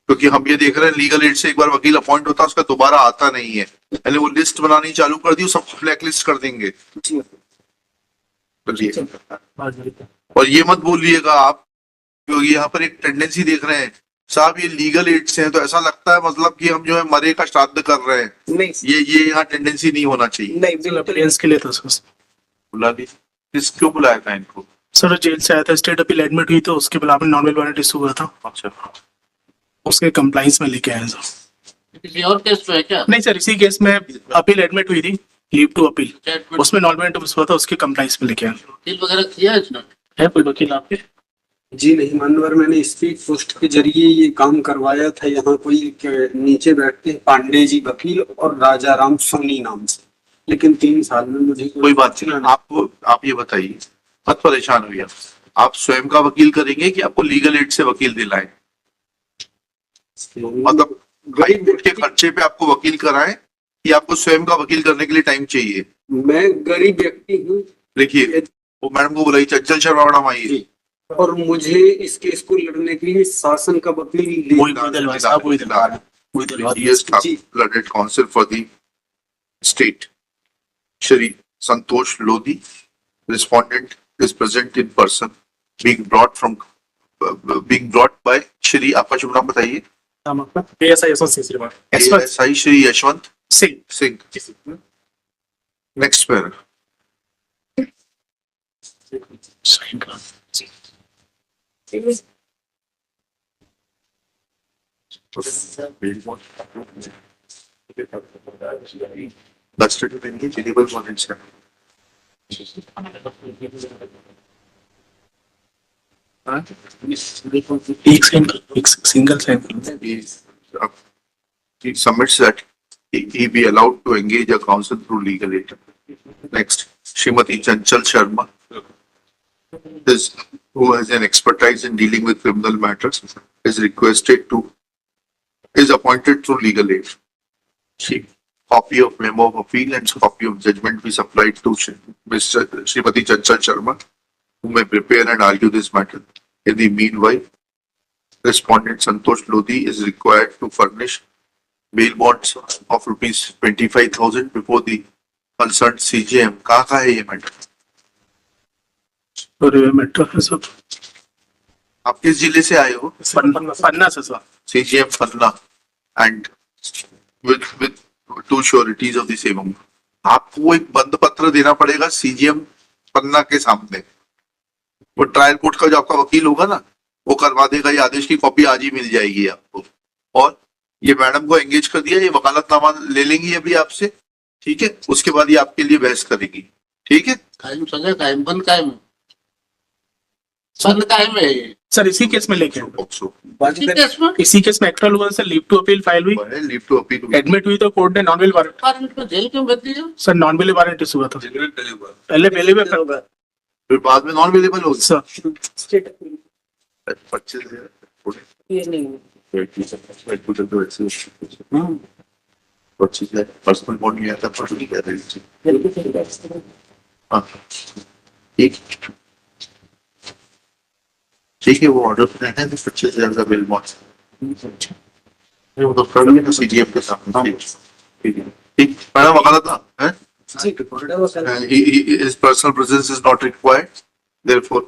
क्योंकि हम ये देख रहे हैं लीगल एड से एक बार वकील अपॉइंट होता है उसका दोबारा आता नहीं है, यानी वो लिस्ट बनानी चालू कर दी, सबको ब्लैक लिस्ट कर देंगे। और ये मत बोलिएगा आप, क्योंकि यहाँ पर एक टेंडेंसी देख रहे हैं साहब ये लीगल एड से है, तो ऐसा लगता है मतलब कि हम जो है मरे का श्राद्ध कर रहे हैं। नहीं, ये यहाँ टेंडेंसी नहीं होना चाहिए। नहीं बिल्कुल के लिए था सर। बुला दी, किस क्यों बुलाया था इनको? सर जेल से आया था, स्टेट अपील एडमिट हुई तो उसके खिलाफ नॉन बेल वारंट इशू हुआ था, अच्छा, उसके कंप्लाइंस में लेके आया सर। किसी और केस पे है क्या? नहीं सर, इसी केस में अपील एडमिट हुई थी, लीव टू अपील, उसमें नॉन बेल हुआ था, उसके कंप्लाइंस में लेके आया। वकील वगैरह किया है इसने? है कोई वकील आपके? जी नहीं मानवर, मैंने स्पीड पोस्ट के जरिए ये काम करवाया था। यहाँ कोई नीचे बैठते हैं पांडे जी वकील और राजा राम सोनी नाम से, लेकिन 3 साल में मुझे कोई बात नहीं। आप ये बताइए, मत परेशान होइए, आप स्वयं का वकील करेंगे कि आपको लीगल एड से वकील दिलाएं? मतलब गरीब के खर्चे पे आपको वकील कराएं कि आपको स्वयं का वकील करने के लिए टाइम चाहिए? मैं गरीब व्यक्ति हूँ। देखिए वो मैडम को बुलाइए, चंचल शर्मा मैडम आइए। और मुझे इस केस को लड़ने के लिए शासन का वकील blooded counsel for the state Shri Santosh Lodhi, respondent is present in person, being brought by Shri, आपका शुभ नाम बताइए? ASI Shri Yashwant Singh. Next para. That's it. Eligible warrants है। एक single sign. He submits that he be allowed to engage a counsel through legal aid. Next, Srimati Chanchal Sharma, who has an expertise in dealing with criminal matters, is appointed through legal aid. Copy of memo of appeal and copy of judgment be supplied to Srimati Chanchal Sharma, who may prepare and argue this matter. In the meanwhile, respondent Santosh Lodhi is required to furnish bail bonds of ₹25,000 before the concerned CJM. कहाँ है ये matter? Metro है सब। आप किस जिले से आए हो? पन्ना से sir. CJM Panna, and with 2 sureties of the same amount. आपको एक बंद पत्र देना पड़ेगा CJM पन्ना के सामने। वो ट्रायल कोर्ट का जो आपका वकील होगा ना, वो करवा देगा, ये आदेश की कॉपी आज ही मिल जाएगी आपको। और ये मैडम को एंगेज कर दिया, ये वकालतनामा ले लेंगी अभी आपसे, ठीक है? उसके बाद ये आपके लिए बहस करेगी, ठीक है? कायम सजा, कायम बंद, कायम बंद, कायम है सर। इसी केस में लेके इसी केस में एक्स्ट्रा लोगों से लीव टू अपील फाइल हुई, लीव टू अपील एडमिट हुई तो कोर्ट ने नॉन बेल वारंट को जेल क्यों भेज दिया? Sir? Non bail warrant issue हुआ था पहले फिर बाद में नॉन अवेलेबल हो सर। 25 पर्सनल बॉन्ड नहीं आता, पढ़ नहीं कहते। ठीक है, वो ऑर्डर पे है तो 25,000 का बिल बॉन्ड वो तो कर लेंगे CJM के सामने। ठीक मैडम, वकालत ना है? His personal presence is not required. Therefore,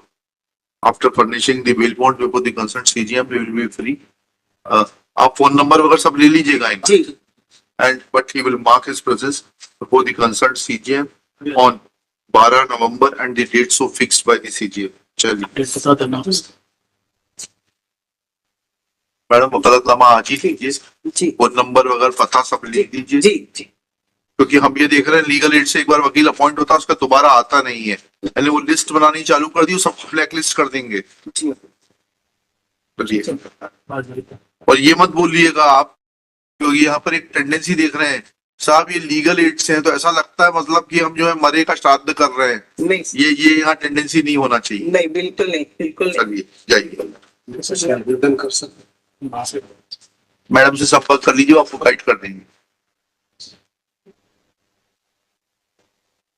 after furnishing the bail bond before the concerned CJM, he will be free. आप फोन नंबर वगैरह सब ले लीजिएगा इनका, and but he will mark his presence before the concerned CJM on 12 November and the date so fixed by the CJM. चलिए madam, वकालतनामा आज ही लीजिए, phone number वगैरह पता सब लिख दीजिए, क्योंकि हम ये देख रहे हैं लीगल एड से एक बार वकील अपॉइंट होता है उसका दोबारा आता नहीं है, यानी वो लिस्ट बनानी चालू कर दी, सबको ब्लैक लिस्ट कर देंगे। और ये मत बोलिएगा आप, क्योंकि यहाँ पर एक टेंडेंसी देख रहे हैं साहब ये लीगल एड से है, तो ऐसा लगता है मतलब कि हम जो है मरे का श्राद्ध कर रहे हैं। नहीं, ये यहाँ टेंडेंसी नहीं होना चाहिए। नहीं बिल्कुल नहीं, बिल्कुल चलिए जाइए, आवेदन कर सकते। मैडम से संपर्क कर लीजिए, आपको गाइड कर देंगे।